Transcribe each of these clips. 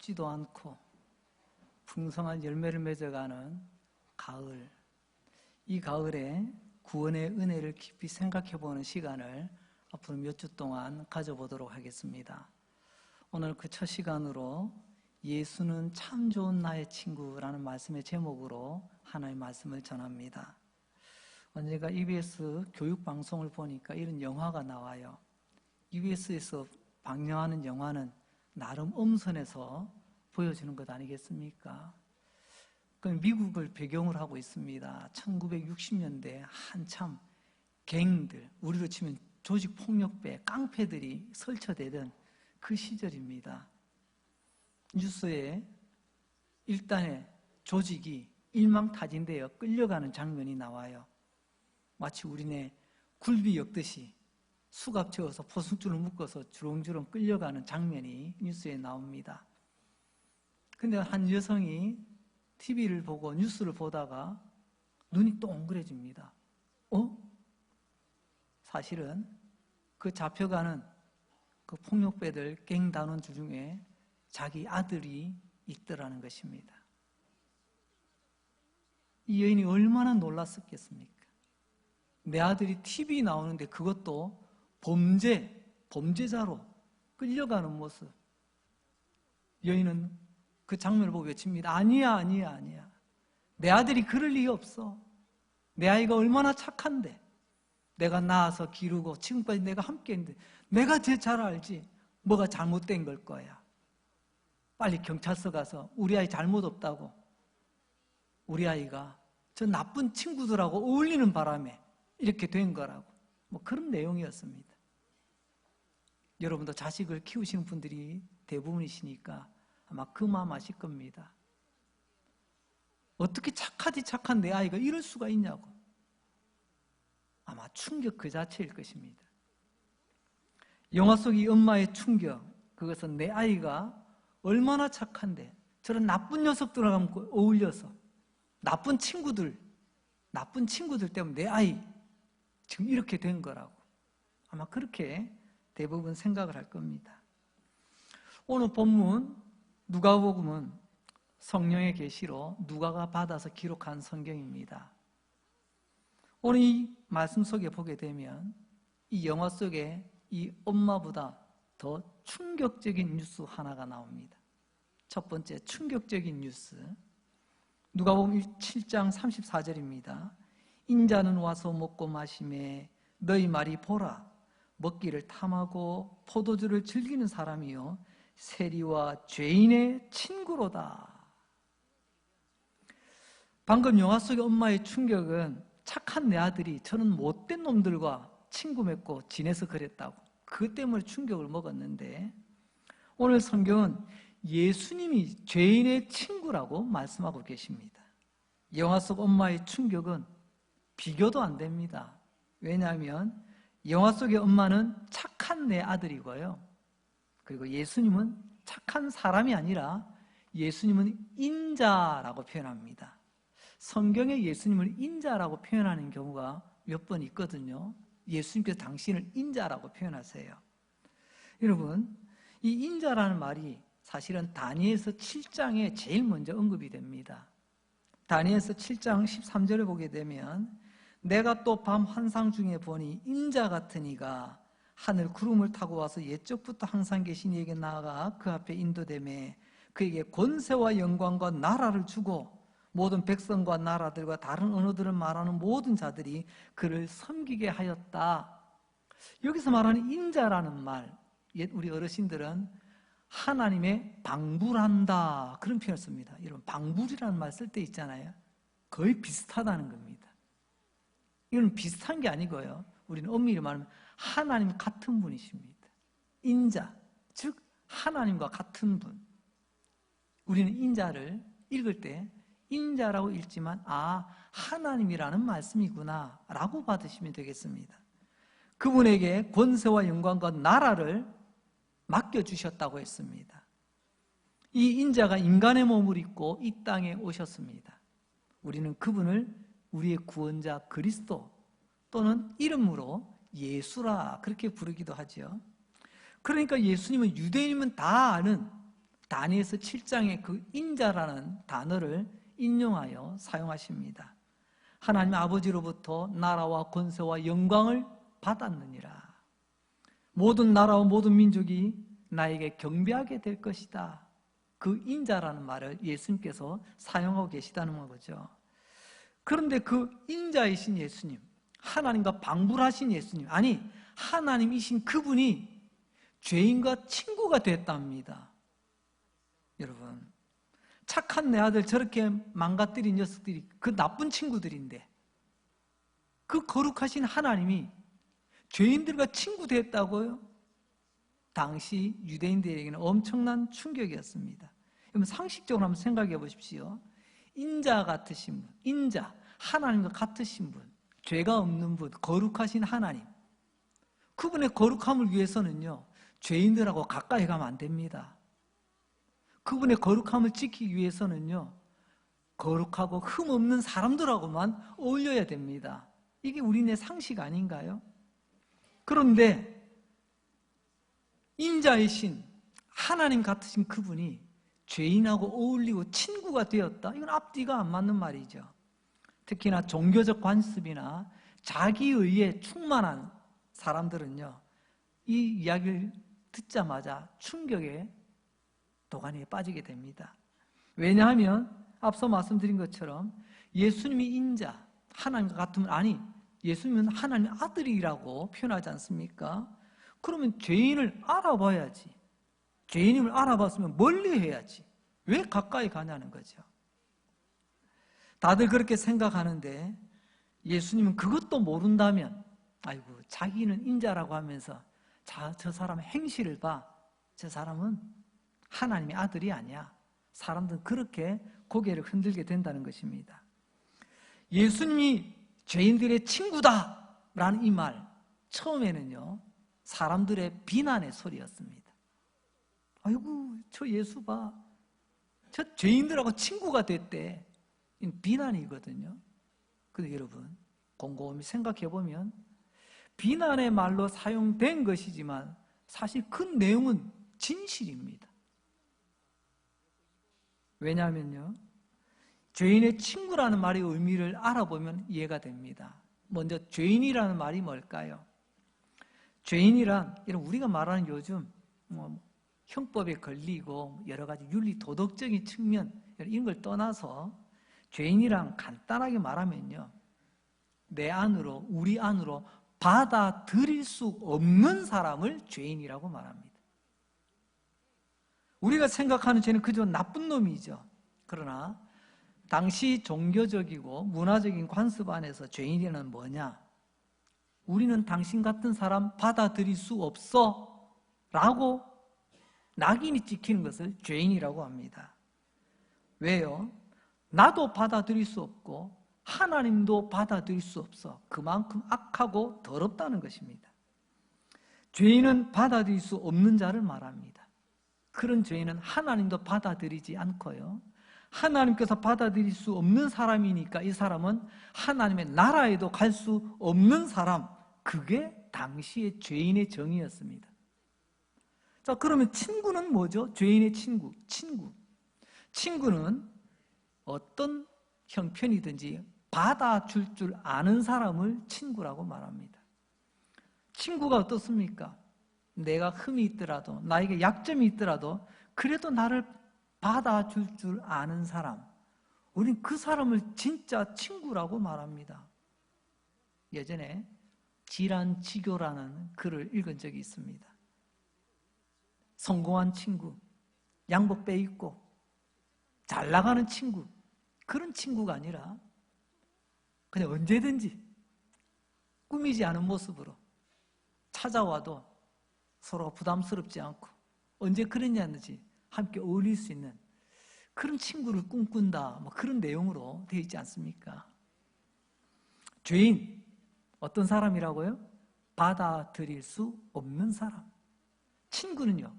춥지도 않고 풍성한 열매를 맺어가는 가을, 이 가을에 구원의 은혜를 깊이 생각해보는 시간을 앞으로 몇 주 동안 가져보도록 하겠습니다. 오늘 그 첫 시간으로 예수는 참 좋은 나의 친구라는 말씀의 제목으로 하나의 말씀을 전합니다. 언젠가 EBS 교육방송을 보니까 이런 영화가 나와요. EBS에서 방영하는 영화는 나름 엄선해서 보여주는 것 아니겠습니까? 미국을 배경으로 하고 있습니다. 1960년대 한참 갱들, 우리로 치면 조직폭력배, 깡패들이 설쳐대던 그 시절입니다. 뉴스에 일단의 조직이 일망타진되어 끌려가는 장면이 나와요. 마치 우리네 굴비 엮듯이 수갑 채워서 포승줄을 묶어서 주렁주렁 끌려가는 장면이 뉴스에 나옵니다. 근데 한 여성이 TV를 보고 뉴스를 보다가 눈이 동그래집니다. 사실은 그 잡혀가는 그 폭력배들 갱 단원들 중에 자기 아들이 있더라는 것입니다. 이 여인이 얼마나 놀랐었겠습니까? 내 아들이 TV에 나오는데 그것도 범죄자로 끌려가는 모습. 여인은 그 장면을 보고 외칩니다. 아니야. 내 아들이 그럴 리 없어. 내 아이가 얼마나 착한데. 내가 낳아서 기르고 지금까지 내가 함께 했는데 내가 제일 잘 알지. 뭐가 잘못된 걸 거야. 빨리 경찰서 가서 우리 아이 잘못 없다고. 우리 아이가 저 나쁜 친구들하고 어울리는 바람에 이렇게 된 거라고. 그런 내용이었습니다. 여러분도 자식을 키우시는 분들이 대부분이시니까 아마 그 마음 아실 겁니다. 어떻게 착한 내 아이가 이럴 수가 있냐고. 아마 충격 그 자체일 것입니다. 영화 속 이 엄마의 충격, 그것은 내 아이가 얼마나 착한데 저런 나쁜 녀석들하고 어울려서 나쁜 친구들 때문에 내 아이 지금 이렇게 된 거라고. 아마 그렇게 대부분 생각을 할 겁니다. 오늘 본문 누가복음은 성령의 계시로 누가가 받아서 기록한 성경입니다. 오늘 이 말씀 속에 보게 되면 이 영화 속에 이 엄마보다 더 충격적인 뉴스 하나가 나옵니다. 첫 번째 충격적인 뉴스, 누가복음 7장 34절입니다. 인자는 와서 먹고 마시매 너희 말이 보라, 먹기를 탐하고 포도주를 즐기는 사람이요 세리와 죄인의 친구로다. 방금 영화 속의 엄마의 충격은 착한 내 아들이 저는 못된 놈들과 친구 맺고 지내서 그랬다고. 그것 때문에 충격을 먹었는데 오늘 성경은 예수님이 죄인의 친구라고 말씀하고 계십니다. 영화 속 엄마의 충격은 비교도 안 됩니다. 왜냐하면 영화 속의 엄마는 착한 내 아들이고요. 그리고 예수님은 착한 사람이 아니라 예수님은 인자라고 표현합니다. 성경에 예수님을 인자라고 표현하는 경우가 몇 번 있거든요. 예수님께서 당신을 인자라고 표현하세요. 여러분, 이 인자라는 말이 사실은 다니엘서 7장에 제일 먼저 언급이 됩니다. 다니엘서 7장 13절에 보게 되면 내가 또 밤 환상 중에 보니 인자 같은 이가 하늘 구름을 타고 와서 옛적부터 항상 계신 이에게 나아가 그 앞에 인도되매 그에게 권세와 영광과 나라를 주고 모든 백성과 나라들과 다른 언어들을 말하는 모든 자들이 그를 섬기게 하였다. 여기서 말하는 인자라는 말, 옛 우리 어르신들은 하나님의 방불한다 그런 표현을 씁니다. 여러분, 방불이라는 말 쓸 때 있잖아요. 거의 비슷하다는 겁니다. 이건 비슷한 게 아니고요. 우리는 엄밀히 말하면 하나님 같은 분이십니다. 인자, 즉 하나님과 같은 분. 우리는 인자를 읽을 때 인자라고 읽지만 하나님이라는 말씀이구나 라고 받으시면 되겠습니다. 그분에게 권세와 영광과 나라를 맡겨주셨다고 했습니다. 이 인자가 인간의 몸을 입고 이 땅에 오셨습니다. 우리는 그분을 우리의 구원자 그리스도 또는 이름으로 예수라 그렇게 부르기도 하죠. 그러니까 예수님은 유대인이면 다 아는, 다니엘서 7장의 그 인자라는 단어를 인용하여 사용하십니다. 하나님 아버지로부터 나라와 권세와 영광을 받았느니라. 모든 나라와 모든 민족이 나에게 경배하게 될 것이다. 그 인자라는 말을 예수님께서 사용하고 계시다는 거죠. 그런데 그 인자이신 예수님, 하나님과 방불하신 예수님, 아니 하나님이신 그분이 죄인과 친구가 됐답니다. 여러분, 착한 내 아들 저렇게 망가뜨린 녀석들이 그 나쁜 친구들인데 그 거룩하신 하나님이 죄인들과 친구 됐다고요? 당시 유대인들에게는 엄청난 충격이었습니다. 여러분, 상식적으로 한번 생각해 보십시오. 인자 같으신 분, 인자, 하나님과 같으신 분, 죄가 없는 분, 거룩하신 하나님, 그분의 거룩함을 위해서는요, 죄인들하고 가까이 가면 안 됩니다. 그분의 거룩함을 지키기 위해서는요, 거룩하고 흠없는 사람들하고만 어울려야 됩니다. 이게 우리네 상식 아닌가요? 그런데 인자이신 하나님 같으신 그분이 죄인하고 어울리고 친구가 되었다? 이건 앞뒤가 안 맞는 말이죠. 특히나 종교적 관습이나 자기의에 충만한 사람들은요, 이 이야기를 듣자마자 충격에 도가니에 빠지게 됩니다. 왜냐하면 앞서 말씀드린 것처럼 예수님이 인자, 하나님과 같으면, 아니 예수님은 하나님의 아들이라고 표현하지 않습니까? 그러면 죄인을 알아봐야지. 죄인임을 알아봤으면 멀리 해야지. 왜 가까이 가냐는 거죠. 다들 그렇게 생각하는데 예수님은 그것도 모른다면, 아이고 자기는 인자라고 하면서 저 사람의 행실을 봐, 저 사람은 하나님의 아들이 아니야. 사람들은 그렇게 고개를 흔들게 된다는 것입니다. 예수님이 죄인들의 친구다라는 이 말, 처음에는요 사람들의 비난의 소리였습니다. 아이고 저 예수 봐, 저 죄인들하고 친구가 됐대. 비난이거든요. 근데 여러분, 곰곰이 생각해 보면 비난의 말로 사용된 것이지만 사실 그 내용은 진실입니다. 왜냐하면요, 죄인의 친구라는 말의 의미를 알아보면 이해가 됩니다. 먼저 죄인이라는 말이 뭘까요? 죄인이란, 우리가 말하는 요즘 형법에 걸리고 여러 가지 윤리 도덕적인 측면 이런 걸 떠나서 죄인이란 간단하게 말하면요, 내 안으로, 우리 안으로 받아들일 수 없는 사람을 죄인이라고 말합니다. 우리가 생각하는 죄는 그저 나쁜 놈이죠. 그러나 당시 종교적이고 문화적인 관습 안에서 죄인이란 뭐냐? 우리는 당신 같은 사람 받아들일 수 없어 라고 낙인이 찍히는 것을 죄인이라고 합니다. 왜요? 나도 받아들일 수 없고 하나님도 받아들일 수 없어. 그만큼 악하고 더럽다는 것입니다. 죄인은 받아들일 수 없는 자를 말합니다. 그런 죄인은 하나님도 받아들이지 않고요, 하나님께서 받아들일 수 없는 사람이니까 이 사람은 하나님의 나라에도 갈 수 없는 사람, 그게 당시의 죄인의 정의였습니다. 자, 그러면 친구는 뭐죠? 죄인의 친구. 친구는 어떤 형편이든지 받아줄 줄 아는 사람을 친구라고 말합니다. 친구가 어떻습니까? 내가 흠이 있더라도, 나에게 약점이 있더라도 그래도 나를 받아줄 줄 아는 사람, 우린 그 사람을 진짜 친구라고 말합니다. 예전에 질환지교라는 글을 읽은 적이 있습니다. 성공한 친구, 양복 빼입고 잘 나가는 친구, 그런 친구가 아니라 그냥 언제든지 꾸미지 않은 모습으로 찾아와도 서로 부담스럽지 않고 언제 그랬냐는지 함께 어울릴 수 있는 그런 친구를 꿈꾼다, 그런 내용으로 되어 있지 않습니까? 죄인, 어떤 사람이라고요? 받아들일 수 없는 사람. 친구는요,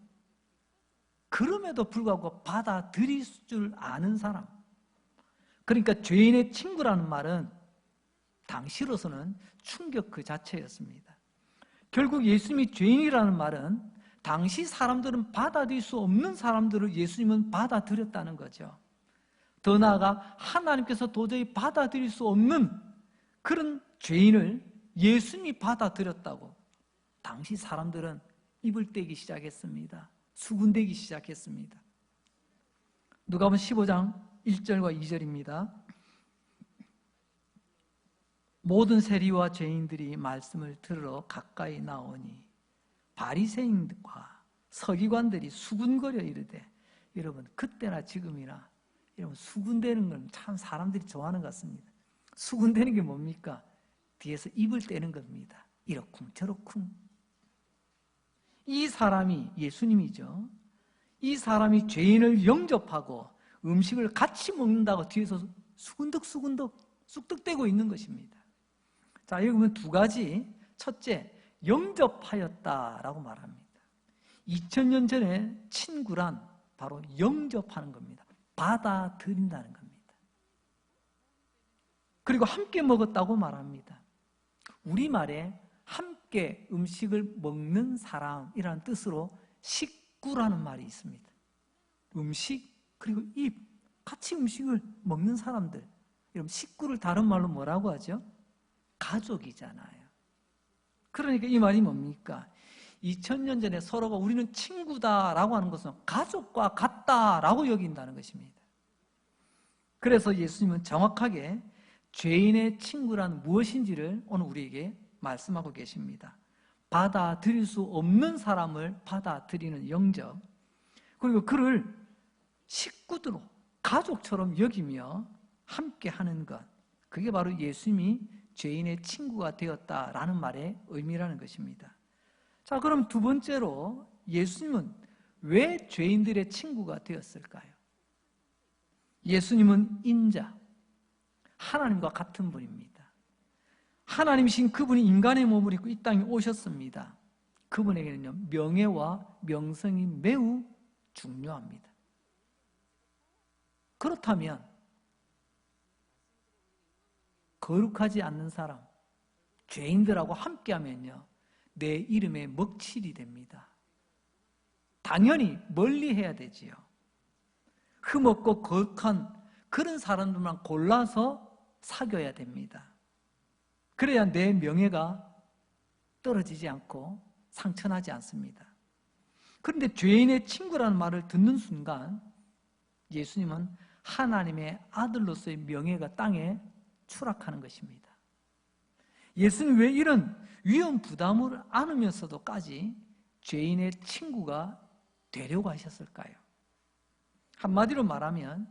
그럼에도 불구하고 받아들일 줄 아는 사람. 그러니까 죄인의 친구라는 말은 당시로서는 충격 그 자체였습니다. 결국 예수님이 죄인이라는 말은 당시 사람들은 받아들일 수 없는 사람들을 예수님은 받아들였다는 거죠. 더 나아가 하나님께서 도저히 받아들일 수 없는 그런 죄인을 예수님이 받아들였다고 당시 사람들은 입을 떼기 시작했습니다. 수군대기 시작했습니다. 누가복음 15장 1절과 2절입니다. 모든 세리와 죄인들이 말씀을 들으러 가까이 나오니 바리새인과 서기관들이 수군거려 이르되, 여러분 그때나 지금이나 여러분 수군대는 건 참 사람들이 좋아하는 것 같습니다. 수군대는 게 뭡니까? 뒤에서 입을 떼는 겁니다. 이러쿵 저러쿵. 이 사람이 예수님이죠. 이 사람이 죄인을 영접하고 음식을 같이 먹는다고 뒤에서 수군덕수군덕 쑥덕대고 있는 것입니다. 자, 여기 보면 두 가지. 첫째, 영접하였다라고 말합니다. 2000년 전에 친구란 바로 영접하는 겁니다. 받아들인다는 겁니다. 그리고 함께 먹었다고 말합니다. 우리말에 함께 음식을 먹는 사람이라는 뜻으로 식구라는 말이 있습니다. 음식 그리고 입, 같이 음식을 먹는 사람들. 여러분 식구를 다른 말로 뭐라고 하죠? 가족이잖아요. 그러니까 이 말이 뭡니까? 2000년 전에 서로가 우리는 친구다라고 하는 것은 가족과 같다라고 여긴다는 것입니다. 그래서 예수님은 정확하게 죄인의 친구란 무엇인지를 오늘 우리에게 말씀하고 계십니다. 받아들일 수 없는 사람을 받아들이는 영접, 그리고 그를 식구들로 가족처럼 여기며 함께 하는 것, 그게 바로 예수님이 죄인의 친구가 되었다라는 말의 의미라는 것입니다. 자, 그럼 두 번째로 예수님은 왜 죄인들의 친구가 되었을까요? 예수님은 인자, 하나님과 같은 분입니다. 하나님이신 그분이 인간의 몸을 입고 이 땅에 오셨습니다. 그분에게는요, 명예와 명성이 매우 중요합니다. 그렇다면 거룩하지 않는 사람, 죄인들하고 함께하면요, 내 이름에 먹칠이 됩니다. 당연히 멀리해야 되지요. 흠없고 거룩한 그런 사람들만 골라서 사귀어야 됩니다. 그래야 내 명예가 떨어지지 않고 상처나지 않습니다. 그런데 죄인의 친구라는 말을 듣는 순간 예수님은 하나님의 아들로서의 명예가 땅에 추락하는 것입니다. 예수님 왜 이런 위험 부담을 안으면서도까지 죄인의 친구가 되려고 하셨을까요? 한마디로 말하면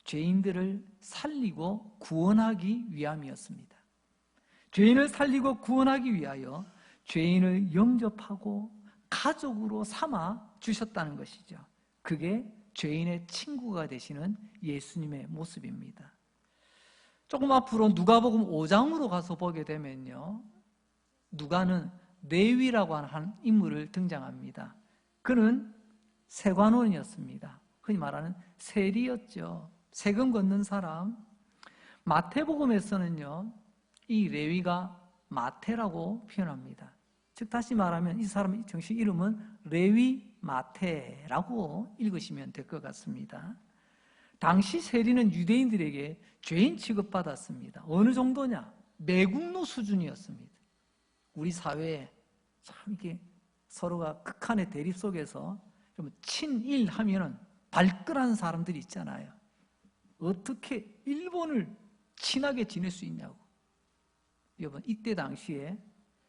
죄인들을 살리고 구원하기 위함이었습니다. 죄인을 살리고 구원하기 위하여 죄인을 영접하고 가족으로 삼아 주셨다는 것이죠. 그게 죄인의 친구가 되시는 예수님의 모습입니다. 조금 앞으로 누가복음 5장으로 가서 보게 되면요, 누가는 레위라고 하는 인물을 등장합니다. 그는 세관원이었습니다. 흔히 말하는 세리였죠. 세금 걷는 사람. 마태복음에서는요, 이 레위가 마태라고 표현합니다. 즉 다시 말하면 이 사람의 정식 이름은 레위 마태라고 읽으시면 될 것 같습니다. 당시 세리는 유대인들에게 죄인 취급받았습니다. 어느 정도냐? 매국노 수준이었습니다. 우리 사회에 참 이게 서로가 극한의 대립 속에서 좀 친일하면은 발끈한 사람들이 있잖아요. 어떻게 일본을 친하게 지낼 수 있냐고. 여러분, 이때 당시에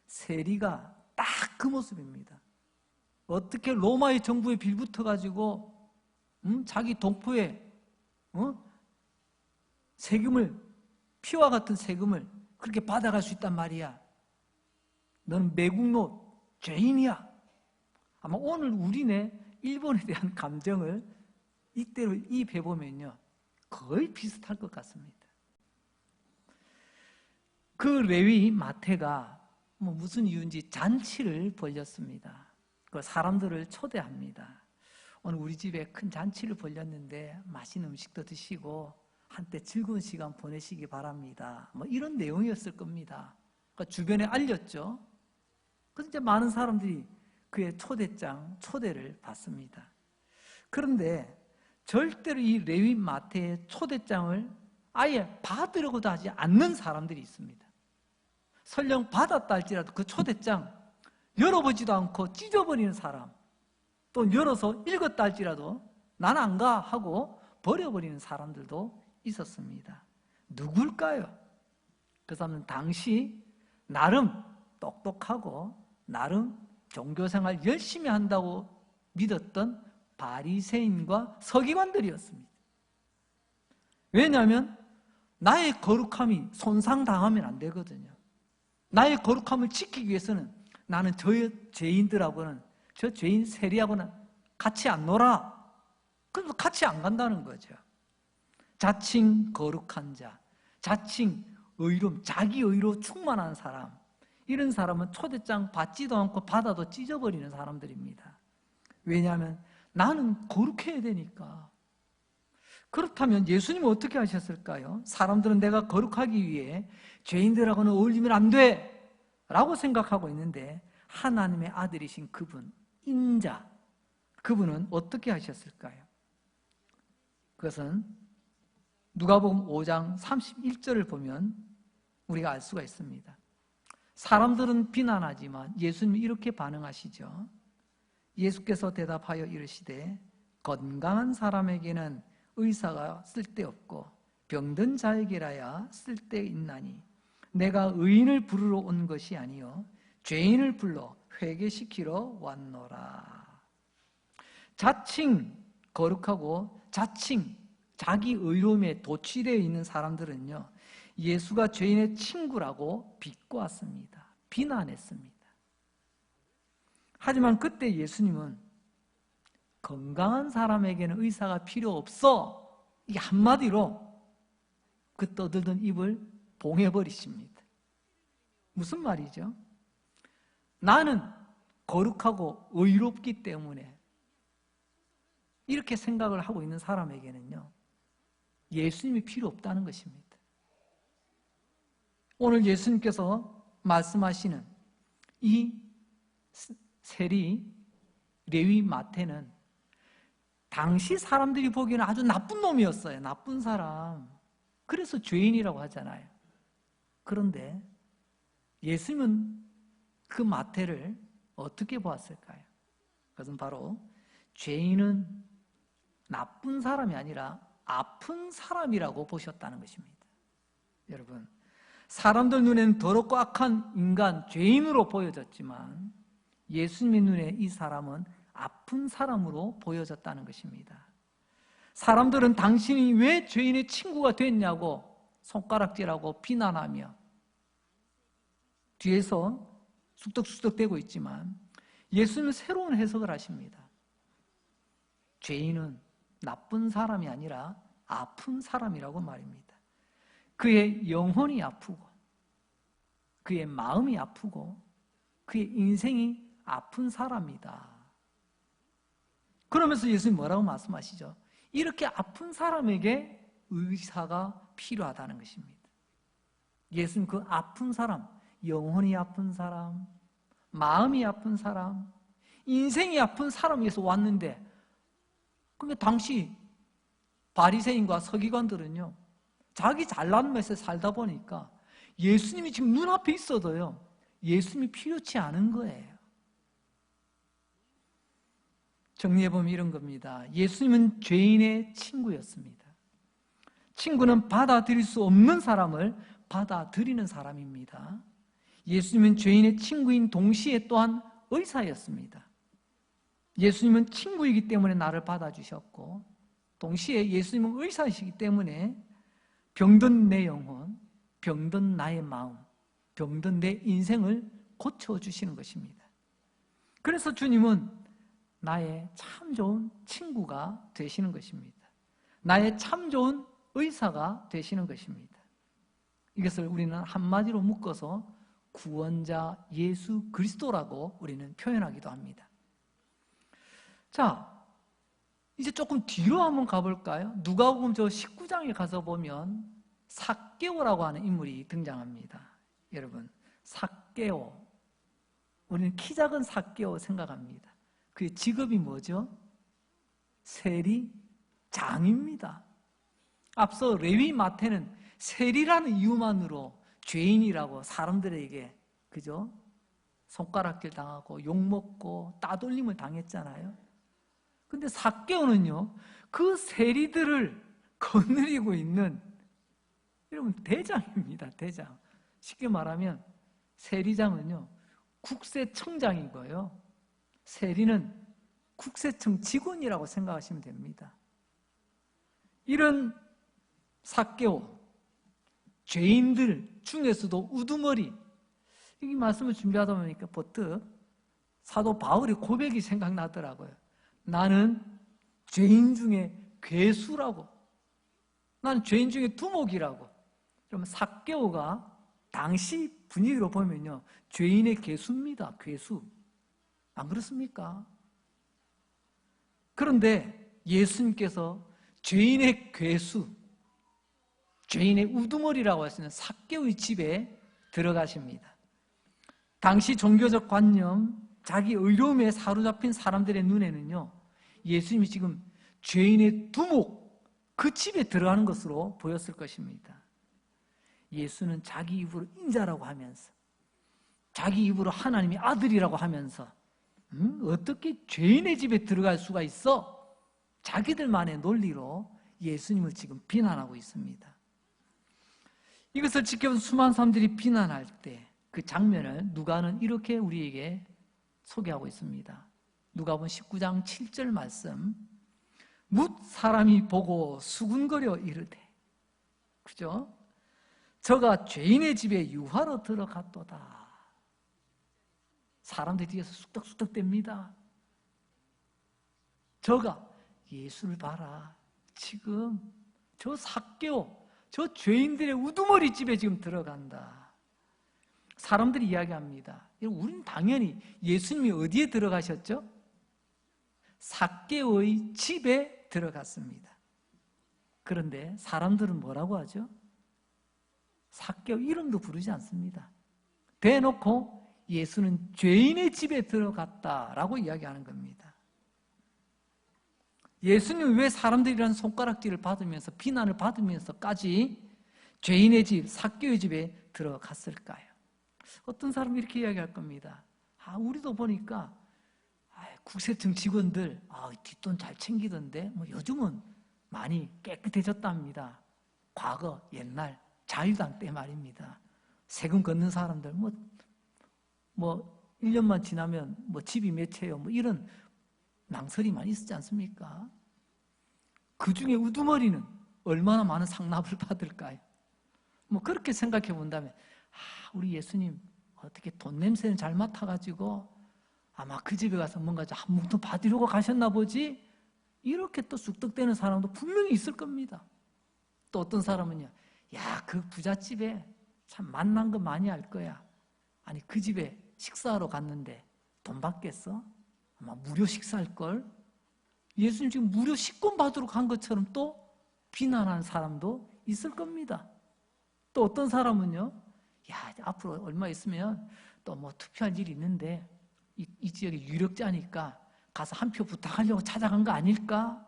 세리가 딱 그 모습입니다. 어떻게 로마의 정부에 빌붙어가지고 자기 동포의 세금을, 피와 같은 세금을 그렇게 받아갈 수 있단 말이야. 너는 매국노 죄인이야. 아마 오늘 우리네 일본에 대한 감정을 이때로 이입해보면요, 거의 비슷할 것 같습니다. 그 레위 마태가 무슨 이유인지 잔치를 벌였습니다. 그 사람들을 초대합니다. 오늘 우리 집에 큰 잔치를 벌였는데 맛있는 음식도 드시고 한때 즐거운 시간 보내시기 바랍니다. 이런 내용이었을 겁니다. 그러니까 주변에 알렸죠. 그래서 이제 많은 사람들이 그의 초대를 받습니다. 그런데 절대로 이 레위 마태의 초대장을 아예 받으려고도 하지 않는 사람들이 있습니다. 설령 받았다 할지라도 그 초대장 열어보지도 않고 찢어버리는 사람, 또 열어서 읽었다 할지라도 난 안 가 하고 버려버리는 사람들도 있었습니다. 누굴까요? 그 사람은 당시 나름 똑똑하고 나름 종교생활 열심히 한다고 믿었던 바리새인과 서기관들이었습니다. 왜냐하면 나의 거룩함이 손상당하면 안 되거든요. 나의 거룩함을 지키기 위해서는 나는 저 죄인들하고는, 저 죄인 세리하고는 같이 안 놀아. 그래서 같이 안 간다는 거죠. 자칭 거룩한 자, 자칭 의로움, 자기 의로 충만한 사람, 이런 사람은 초대장 받지도 않고 받아도 찢어버리는 사람들입니다. 왜냐하면 나는 거룩해야 되니까. 그렇다면 예수님은 어떻게 하셨을까요? 사람들은 내가 거룩하기 위해 죄인들하고는 어울리면 안 돼 라고 생각하고 있는데, 하나님의 아들이신 그분, 인자, 그분은 어떻게 하셨을까요? 그것은 누가복음 5장 31절을 보면 우리가 알 수가 있습니다. 사람들은 비난하지만 예수님이 이렇게 반응하시죠. 예수께서 대답하여 이르시되 건강한 사람에게는 의사가 쓸데없고 병든 자에게라야 쓸데있나니 내가 의인을 부르러 온 것이 아니요 죄인을 불러 회개시키러 왔노라. 자칭 거룩하고 자칭 자기 의로움에 도취되어 있는 사람들은요, 예수가 죄인의 친구라고 비꼬았습니다. 비난했습니다. 하지만 그때 예수님은 건강한 사람에게는 의사가 필요 없어, 이 한마디로 그 떠들던 입을 봉해버리십니다. 무슨 말이죠? 나는 거룩하고 의롭기 때문에 이렇게 생각을 하고 있는 사람에게는요, 예수님이 필요 없다는 것입니다. 오늘 예수님께서 말씀하시는 이 세리, 레위 마태는 당시 사람들이 보기에는 아주 나쁜 놈이었어요. 나쁜 사람. 그래서 죄인이라고 하잖아요. 그런데 예수님은 그 마태를 어떻게 보았을까요? 그것은 바로 죄인은 나쁜 사람이 아니라 아픈 사람이라고 보셨다는 것입니다. 여러분, 사람들 눈에는 더럽고 악한 인간, 죄인으로 보여졌지만 예수님의 눈에 이 사람은 아픈 사람으로 보여졌다는 것입니다. 사람들은 당신이 왜 죄인의 친구가 됐냐고 손가락질하고 비난하며 뒤에서 쑥덕쑥덕대고 있지만 예수님은 새로운 해석을 하십니다. 죄인은 나쁜 사람이 아니라 아픈 사람이라고 말입니다. 그의 영혼이 아프고 그의 마음이 아프고 그의 인생이 아픈 사람이다. 그러면서 예수님 뭐라고 말씀하시죠? 이렇게 아픈 사람에게 의사가 필요하다는 것입니다. 예수님 그 아픈 사람, 영혼이 아픈 사람, 마음이 아픈 사람, 인생이 아픈 사람 위해서 왔는데, 근데 당시 바리새인과 서기관들은요, 자기 잘난 맛에 살다 보니까 예수님이 지금 눈앞에 있어도요, 예수님이 필요치 않은 거예요. 정리해보면 이런 겁니다. 예수님은 죄인의 친구였습니다. 친구는 받아들일 수 없는 사람을 받아들이는 사람입니다. 예수님은 죄인의 친구인 동시에 또한 의사였습니다. 예수님은 친구이기 때문에 나를 받아주셨고, 동시에 예수님은 의사이시기 때문에 병든 내 영혼, 병든 나의 마음, 병든 내 인생을 고쳐주시는 것입니다. 그래서 주님은 나의 참 좋은 친구가 되시는 것입니다. 나의 참 좋은 의사가 되시는 것입니다. 이것을 우리는 한마디로 묶어서 구원자 예수 그리스도라고 우리는 표현하기도 합니다. 자, 이제 조금 뒤로 한번 가볼까요? 누가복음 저 19장에 가서 보면 삭개오라고 하는 인물이 등장합니다. 여러분, 삭개오, 우리는 키 작은 삭개오 생각합니다. 그의 직업이 뭐죠? 세리장입니다. 앞서 레위 마태는 세리라는 이유만으로 죄인이라고 사람들에게 그죠? 손가락질 당하고 욕먹고 따돌림을 당했잖아요. 근데 삭개오는요, 그 세리들을 거느리고 있는 여러분 대장입니다. 대장. 쉽게 말하면 세리장은요 국세청장이고요, 세리는 국세청 직원이라고 생각하시면 됩니다. 이런 삭개오, 죄인들 중에서도 우두머리, 이 말씀을 준비하다 보니까 버뜩 사도 바울의 고백이 생각나더라고요. 나는 죄인 중에 괴수라고, 나는 죄인 중에 두목이라고. 그러면 삭개오가 당시 분위기로 보면요 죄인의 괴수입니다. 괴수. 안 그렇습니까? 그런데 예수님께서 죄인의 괴수, 죄인의 우두머리라고 하시는 삭개오의 집에 들어가십니다. 당시 종교적 관념, 자기 의로움에 사로잡힌 사람들의 눈에는요 예수님이 지금 죄인의 두목, 그 집에 들어가는 것으로 보였을 것입니다. 예수는 자기 입으로 인자라고 하면서, 자기 입으로 하나님의 아들이라고 하면서 어떻게 죄인의 집에 들어갈 수가 있어? 자기들만의 논리로 예수님을 지금 비난하고 있습니다. 이것을 지켜본 수많은 사람들이 비난할 때 그 장면을 누가는 이렇게 우리에게 소개하고 있습니다. 누가복음 19장 7절 말씀, 뭇 사람이 보고 수군거려 이르되, 그죠? 저가 죄인의 집에 유하로 들어갔도다. 사람들 뒤에서 쑥덕쑥덕댑니다. 저가, 예수를 봐라, 지금 저 삭개오, 저 죄인들의 우두머리 집에 지금 들어간다. 사람들이 이야기합니다. 우리는 당연히 예수님이 어디에 들어가셨죠? 삭개오의 집에 들어갔습니다. 그런데 사람들은 뭐라고 하죠? 삭개오 이름도 부르지 않습니다. 대놓고 예수는 죄인의 집에 들어갔다라고 이야기하는 겁니다. 예수님은 왜 사람들이라는 손가락질을 받으면서 비난을 받으면서까지 죄인의 집, 삭개오의 집에 들어갔을까요? 어떤 사람이 이렇게 이야기할 겁니다. 우리도 보니까 국세청 직원들 뒷돈 잘 챙기던데 요즘은 많이 깨끗해졌답니다. 과거, 옛날 자유당 때 말입니다. 세금 걷는 사람들 1년만 지나면 집이 몇 채요, 이런 낭설이만 있었지 않습니까? 그 중에 우두머리는 얼마나 많은 상납을 받을까요? 그렇게 생각해 본다면 우리 예수님 어떻게 돈 냄새는 잘 맡아가지고 아마 그 집에 가서 뭔가 한 뭉텅 받으려고 가셨나 보지? 이렇게 또 쑥덕대는 사람도 분명히 있을 겁니다. 또 어떤 사람은요, 그 부잣집에 참 만난 거 많이 알 거야. 아니 그 집에 식사하러 갔는데 돈 받겠어? 아마 무료 식사할걸? 예수님 지금 무료 식권 받으러 간 것처럼 또 비난하는 사람도 있을 겁니다. 또 어떤 사람은요, 앞으로 얼마 있으면 또 투표할 일이 있는데 이 지역에 유력자니까 가서 한 표 부탁하려고 찾아간 거 아닐까?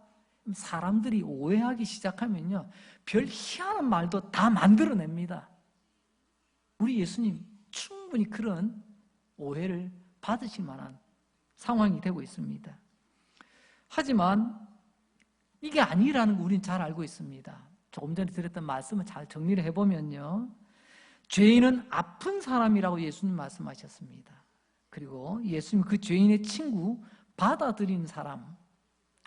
사람들이 오해하기 시작하면요 별 희한한 말도 다 만들어냅니다. 우리 예수님 충분히 그런 오해를 받으실 만한 상황이 되고 있습니다. 하지만 이게 아니라는 거 우리는 잘 알고 있습니다. 조금 전에 드렸던 말씀을 잘 정리를 해보면요, 죄인은 아픈 사람이라고 예수님 말씀하셨습니다. 그리고 예수님 그 죄인의 친구, 받아들인 사람,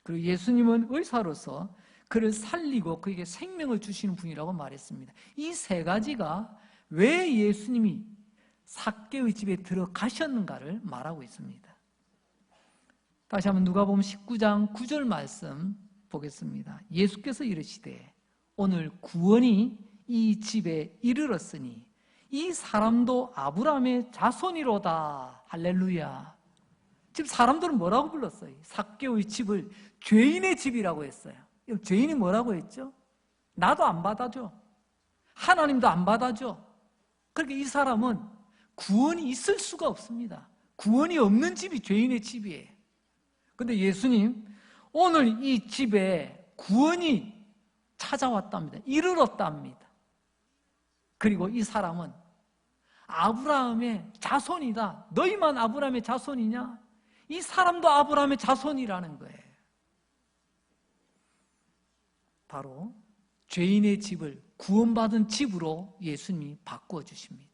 그리고 예수님은 의사로서 그를 살리고 그에게 생명을 주시는 분이라고 말했습니다. 이 세 가지가 왜 예수님이 삭개오의 집에 들어가셨는가를 말하고 있습니다. 다시 한번 누가복음 19장 9절 말씀 보겠습니다. 예수께서 이르시되 오늘 구원이 이 집에 이르렀으니 이 사람도 아브라함의 자손이로다. 할렐루야. 지금 사람들은 뭐라고 불렀어요? 삭개오의 집을 죄인의 집이라고 했어요. 죄인이 뭐라고 했죠? 나도 안 받아줘. 하나님도 안 받아줘. 그러니까 이 사람은 구원이 있을 수가 없습니다. 구원이 없는 집이 죄인의 집이에요. 근데 예수님, 오늘 이 집에 구원이 찾아왔답니다. 이르렀답니다. 그리고 이 사람은 아브라함의 자손이다. 너희만 아브라함의 자손이냐? 이 사람도 아브라함의 자손이라는 거예요. 바로 죄인의 집을 구원받은 집으로 예수님이 바꾸어 주십니다.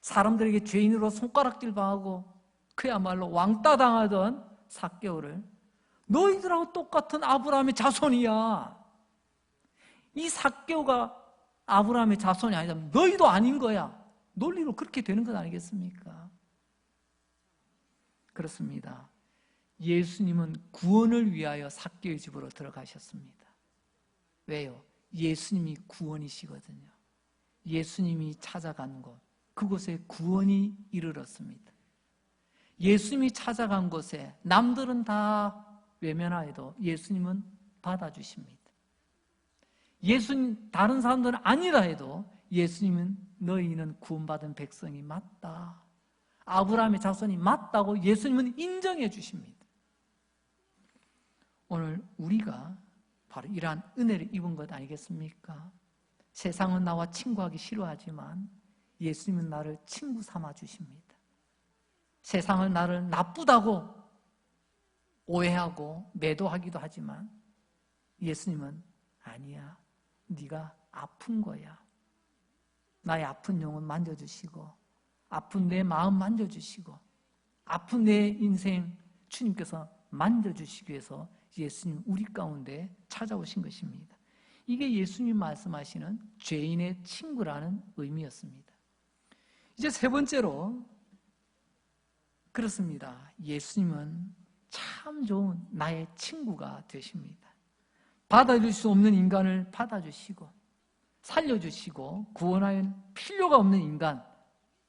사람들에게 죄인으로 손가락질 당하고 그야말로 왕따 당하던 삭개오를 너희들하고 똑같은 아브라함의 자손이야. 이 삭개오가 아브라함의 자손이 아니라면 너희도 아닌 거야. 논리로 그렇게 되는 것 아니겠습니까? 그렇습니다. 예수님은 구원을 위하여 삭개오의 집으로 들어가셨습니다. 왜요? 예수님이 구원이시거든요. 예수님이 찾아간 곳, 그곳에 구원이 이르렀습니다. 예수님이 찾아간 곳에 남들은 다 외면하여도 예수님은 받아주십니다. 예수님, 다른 사람들은 아니라 해도 예수님은 너희는 구원받은 백성이 맞다, 아브라함의 자손이 맞다고 예수님은 인정해 주십니다. 오늘 우리가 바로 이러한 은혜를 입은 것 아니겠습니까? 세상은 나와 친구하기 싫어하지만 예수님은 나를 친구 삼아 주십니다. 세상은 나를 나쁘다고 오해하고 매도하기도 하지만 예수님은 아니야, 네가 아픈 거야. 나의 아픈 영혼 만져주시고 아픈 내 마음 만져주시고 아픈 내 인생 주님께서 만져주시기 위해서 예수님 우리 가운데 찾아오신 것입니다. 이게 예수님 말씀하시는 죄인의 친구라는 의미였습니다. 이제 세 번째로, 그렇습니다. 예수님은 참 좋은 나의 친구가 되십니다. 받아줄 수 없는 인간을 받아주시고 살려주시고 구원할 필요가 없는 인간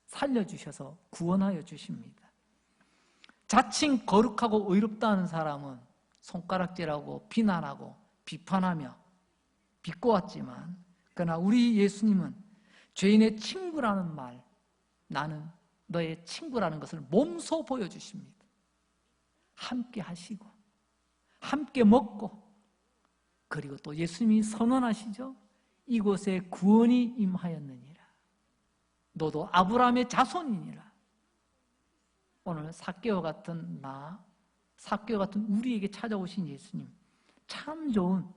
살려주셔서 구원하여 주십니다. 자칭 거룩하고 의롭다는 사람은 손가락질하고 비난하고 비판하며 비꼬았지만, 그러나 우리 예수님은 죄인의 친구라는 말, 나는 너의 친구라는 것을 몸소 보여주십니다. 함께 하시고 함께 먹고, 그리고 또 예수님이 선언하시죠. 이곳에 구원이 임하였느니라. 너도 아브라함의 자손이니라. 오늘 삭개오 같은 나, 삭개오 같은 우리에게 찾아오신 예수님, 참 좋은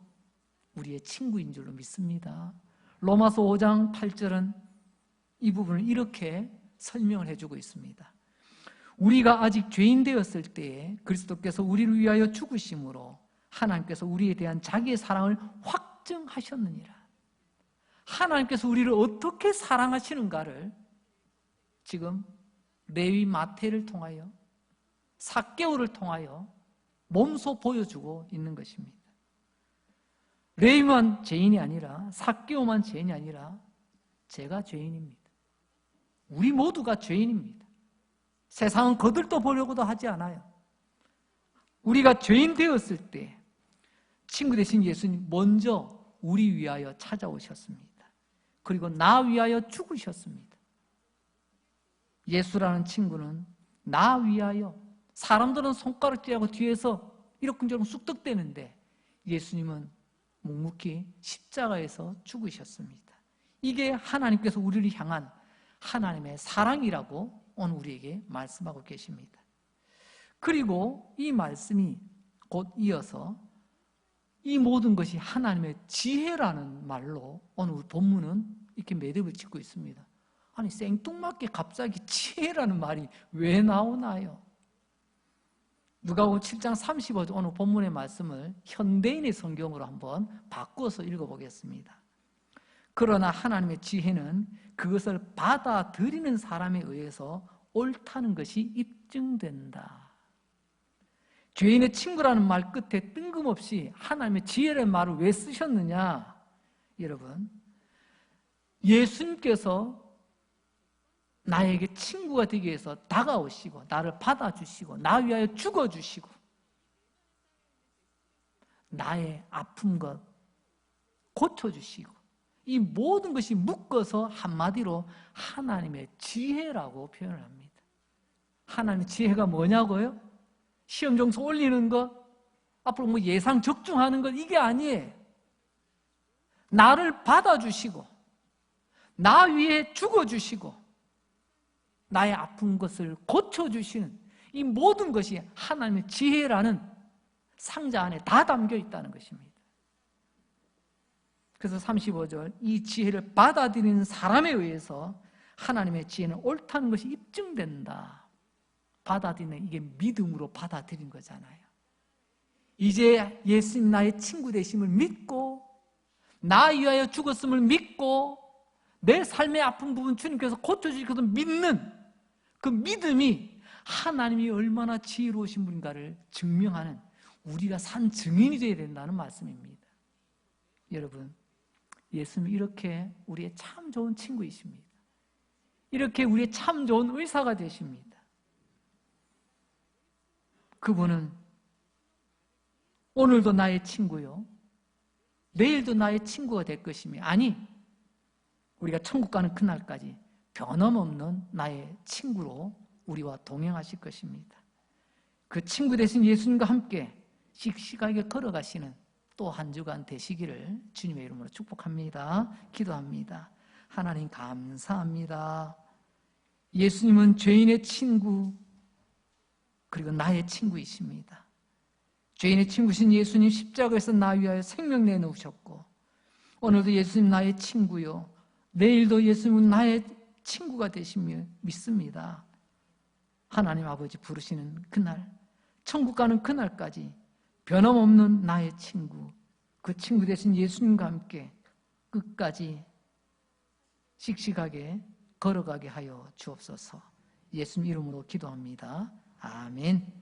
우리의 친구인 줄로 믿습니다. 로마서 5장 8절은 이 부분을 이렇게 설명을 해주고 있습니다. 우리가 아직 죄인 되었을 때에 그리스도께서 우리를 위하여 죽으심으로 하나님께서 우리에 대한 자기의 사랑을 확증하셨느니라. 하나님께서 우리를 어떻게 사랑하시는가를 지금 레위 마태를 통하여 삭개오를 통하여 몸소 보여주고 있는 것입니다. 레위만 죄인이 아니라 삭개오만 죄인이 아니라 제가 죄인입니다. 우리 모두가 죄인입니다. 세상은 거들떠 보려고도 하지 않아요. 우리가 죄인 되었을 때 친구 되신 예수님 먼저 우리 위하여 찾아오셨습니다. 그리고 나 위하여 죽으셨습니다. 예수라는 친구는 나 위하여, 사람들은 손가락질하고 뒤에서 이러쿵저러쿵 쑥덕대는데 예수님은 묵묵히 십자가에서 죽으셨습니다. 이게 하나님께서 우리를 향한 하나님의 사랑이라고 오늘 우리에게 말씀하고 계십니다. 그리고 이 말씀이 곧 이어서 이 모든 것이 하나님의 지혜라는 말로 오늘 본문은 이렇게 매듭을 짓고 있습니다. 아니, 생뚱맞게 갑자기 지혜라는 말이 왜 나오나요? 누가복음 7장 35절 오늘 본문의 말씀을 현대인의 성경으로 한번 바꾸어서 읽어보겠습니다. 그러나 하나님의 지혜는 그것을 받아들이는 사람에 의해서 옳다는 것이 입증된다. 죄인의 친구라는 말 끝에 뜬금없이 하나님의 지혜라는 말을 왜 쓰셨느냐? 여러분, 예수님께서 나에게 친구가 되기 위해서 다가오시고 나를 받아주시고 나 위하여 죽어주시고 나의 아픈 것 고쳐주시고 이 모든 것이 묶어서 한마디로 하나님의 지혜라고 표현을 합니다. 하나님의 지혜가 뭐냐고요? 시험 점수 올리는 것, 앞으로 뭐 예상 적중하는 것, 이게 아니에요. 나를 받아주시고 나 위해 죽어주시고 나의 아픈 것을 고쳐주시는 이 모든 것이 하나님의 지혜라는 상자 안에 다 담겨 있다는 것입니다. 그래서 35절, 이 지혜를 받아들이는 사람에 의해서 하나님의 지혜는 옳다는 것이 입증된다. 받아들이는, 이게 믿음으로 받아들인 거잖아요. 이제 예수님 나의 친구 되심을 믿고 나 위하여 죽었음을 믿고 내 삶의 아픈 부분 주님께서 고쳐주실 것을 믿는 그 믿음이 하나님이 얼마나 지혜로우신 분인가를 증명하는 우리가 산 증인이 되어야 된다는 말씀입니다. 여러분, 예수님은 이렇게 우리의 참 좋은 친구이십니다. 이렇게 우리의 참 좋은 의사가 되십니다. 그분은 오늘도 나의 친구요, 내일도 나의 친구가 될 것이며, 아니, 우리가 천국 가는 그날까지 변함없는 나의 친구로 우리와 동행하실 것입니다. 그 친구 되신 예수님과 함께 씩씩하게 걸어가시는 또 한 주간 되시기를 주님의 이름으로 축복합니다. 기도합니다. 하나님 감사합니다. 예수님은 죄인의 친구 그리고 나의 친구이십니다. 죄인의 친구신 예수님 십자가에서 나 위하여 생명 내놓으셨고 오늘도 예수님 나의 친구요, 내일도 예수님은 나의 친구가 되시며 믿습니다. 하나님 아버지 부르시는 그날, 천국 가는 그날까지 변함없는 나의 친구, 그 친구 되신 예수님과 함께 끝까지 씩씩하게 걸어가게 하여 주옵소서. 예수님 이름으로 기도합니다. 아멘.